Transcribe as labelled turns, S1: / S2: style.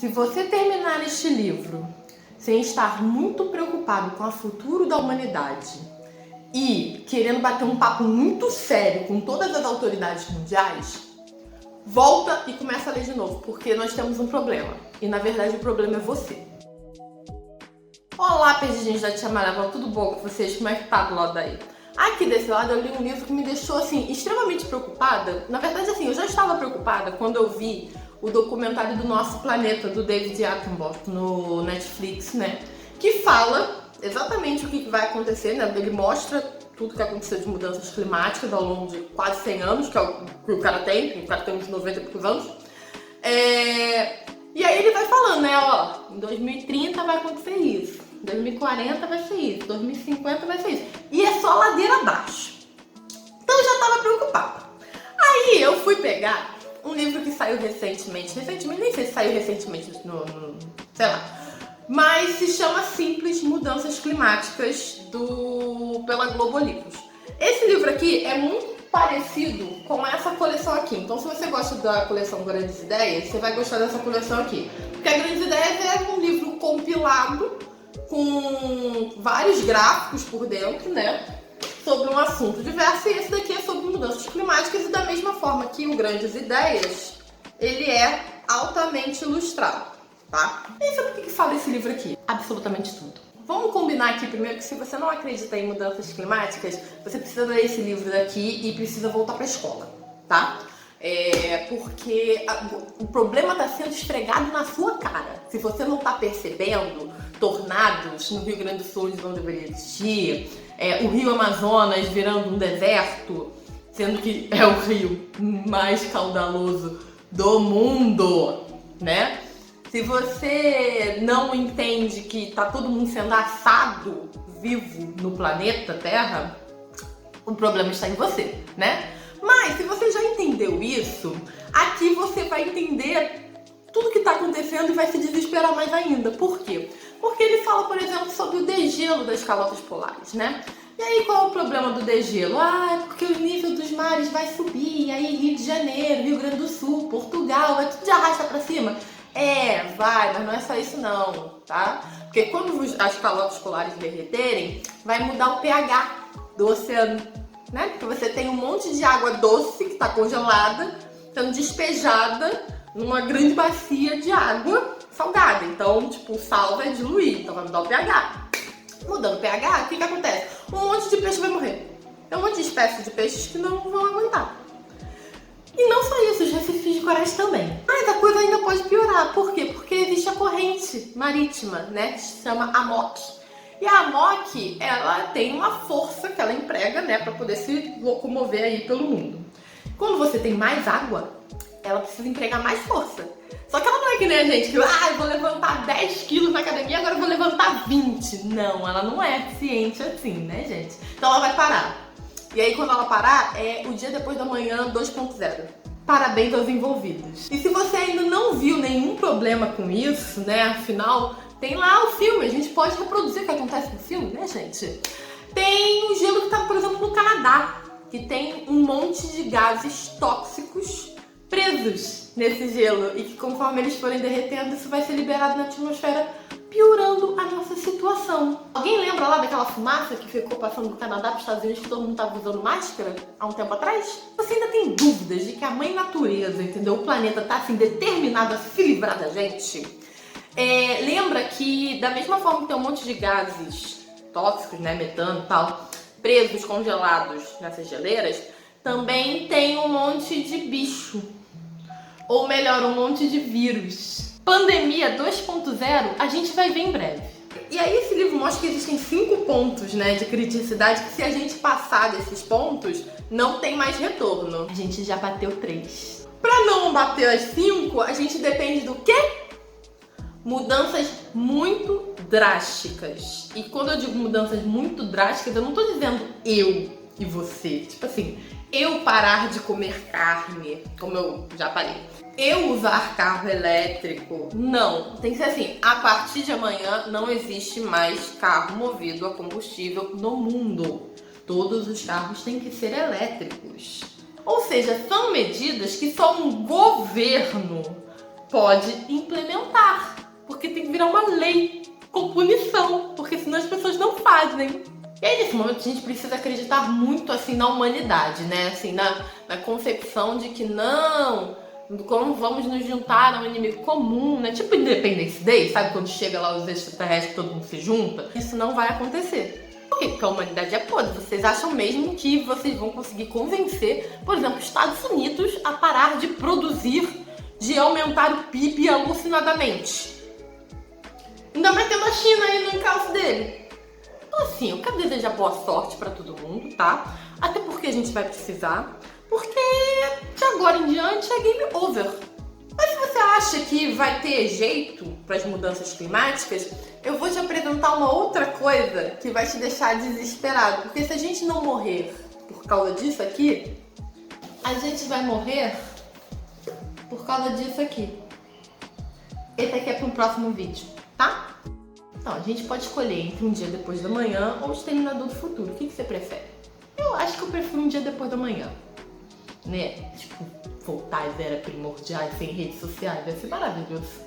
S1: Se você terminar este livro sem estar muito preocupado com o futuro da humanidade e querendo bater um papo muito sério com todas as autoridades mundiais, volta e começa a ler de novo, porque nós temos um problema. E na verdade o problema é você. Olá, perdidinhos da Tia Maravilha, tudo bom com vocês? Como é que tá do lado daí? Aqui desse lado eu li um livro que me deixou assim extremamente preocupada. Na verdade, assim, eu já estava preocupada quando eu vi o documentário do Nosso Planeta, do David Attenborough, no Netflix, né? Que fala exatamente o que vai acontecer, né? Ele mostra tudo que aconteceu de mudanças climáticas ao longo de quase 100 anos, que é o que o cara tem uns 90 e poucos anos. E aí ele vai falando, né? Ó, em 2030 vai acontecer isso, em 2040 vai ser isso, 2050 vai ser isso. E é só ladeira abaixo. Então eu já tava preocupada. Aí eu fui pegar um livro que saiu recentemente, nem sei se saiu recentemente sei lá, mas se chama Simples Mudanças Climáticas, pela Globo Livros. Esse livro aqui é muito parecido com essa coleção aqui, então se você gosta da coleção Grandes Ideias, você vai gostar dessa coleção aqui. Porque a Grandes Ideias é um livro compilado com vários gráficos por dentro, né? Sobre um assunto diverso, e esse daqui é sobre mudanças climáticas, e da mesma forma que o Grandes Ideias, ele é altamente ilustrado, tá? E sobre o que fala esse livro aqui? Absolutamente tudo. Vamos combinar aqui primeiro que se você não acredita em mudanças climáticas, você precisa ler esse livro daqui e precisa voltar pra escola, tá? Porque o problema está sendo esfregado na sua cara. Se você não está percebendo, tornados no Rio Grande do Sul onde não deveria existir, o Rio Amazonas virando um deserto, sendo que é o rio mais caudaloso do mundo, né? Se você não entende que tá todo mundo sendo assado vivo no planeta Terra, o problema está em você, né? Mas se você já entendeu isso, aqui você vai entender tudo que está acontecendo e vai se desesperar mais ainda. Por quê? Porque ele fala, por exemplo, sobre o degelo das calotas polares, né? E aí qual é o problema do degelo? É porque o nível dos mares vai subir, aí Rio de Janeiro, Rio Grande do Sul, Portugal, vai tudo de arrasta pra cima. Vai, mas não é só isso não, tá? Porque quando as calotas polares derreterem, vai mudar o pH do oceano, né? Porque você tem um monte de água doce que está congelada, sendo despejada numa grande bacia de água salgada. Então, tipo, o sal vai diluir, então vai mudar o pH. Mudando o pH, o que acontece? Um monte de peixe vai morrer. Tem um monte de espécies de peixes que não vão aguentar. E não só isso, os recifes de corais também. Mas a coisa ainda pode piorar. Por quê? Porque existe a corrente marítima, né? Que se chama AMOC. E a AMOC, ela tem uma força que ela emprega, né? Pra poder se locomover aí pelo mundo. Quando você tem mais água, ela precisa empregar mais força. Só que ela não é que nem a gente, que eu vou levantar 10 quilos na academia, agora eu vou levantar 20. Não, ela não é eficiente assim, né, gente? Então ela vai parar. E aí quando ela parar, é o dia depois da manhã 2.0. Parabéns aos envolvidos. E se você ainda não viu nenhum problema com isso, né, afinal, tem lá o filme, a gente pode reproduzir o que acontece no filme, né, gente? Tem o gelo que tá, por exemplo, no Canadá, que tem um monte de gases tóxicos presos nesse gelo e que conforme eles forem derretendo, isso vai ser liberado na atmosfera, piorando a nossa situação. Alguém lembra lá daquela fumaça que ficou passando do Canadá para os Estados Unidos, que todo mundo estava usando máscara há um tempo atrás? Você ainda tem dúvidas de que a mãe natureza, entendeu? O planeta tá assim determinado a se livrar da gente? Lembra que da mesma forma que tem um monte de gases tóxicos, né, metano e tal, presos, congelados nessas geleiras, também tem um monte de bicho. Ou melhor, um monte de vírus. Pandemia 2.0 a gente vai ver em breve. E aí esse livro mostra que existem 5 pontos, né, de criticidade, que se a gente passar desses pontos, não tem mais retorno. A gente já bateu 3. Pra não bater as 5, a gente depende do quê? Mudanças muito drásticas. E quando eu digo mudanças muito drásticas, eu não tô dizendo eu e você. Tipo assim, eu parar de comer carne, como eu já parei. Eu usar carro elétrico. Não, tem que ser assim, a partir de amanhã não existe mais carro movido a combustível no mundo. Todos os carros têm que ser elétricos. Ou seja, são medidas que só um governo pode implementar. virar uma lei com punição, porque senão as pessoas não fazem. E aí, nesse momento, a gente precisa acreditar muito, assim, na humanidade, né? Assim, na concepção de que não, como vamos nos juntar a um inimigo comum, né? Tipo Independence Day, sabe? Quando chega lá os extraterrestres, todo mundo se junta. Isso não vai acontecer. Por quê? Porque a humanidade é podre. Vocês acham mesmo que vocês vão conseguir convencer, por exemplo, os Estados Unidos a parar de produzir, de aumentar o PIB alucinadamente? Ainda mais tendo a China aí no encalço dele. Então assim, eu quero desejar boa sorte pra todo mundo, tá? Até porque a gente vai precisar, porque de agora em diante é game over. Mas se você acha que vai ter jeito para as mudanças climáticas, eu vou te apresentar uma outra coisa que vai te deixar desesperado. Porque se a gente não morrer por causa disso aqui, a gente vai morrer por causa disso aqui. Esse aqui é para um próximo vídeo, tá? Então, a gente pode escolher entre um dia depois da manhã ou o Exterminador do Futuro. O que você prefere? Eu acho que eu prefiro um dia depois da manhã. Né? Tipo, voltar às eras primordiais sem redes sociais. Vai ser maravilhoso.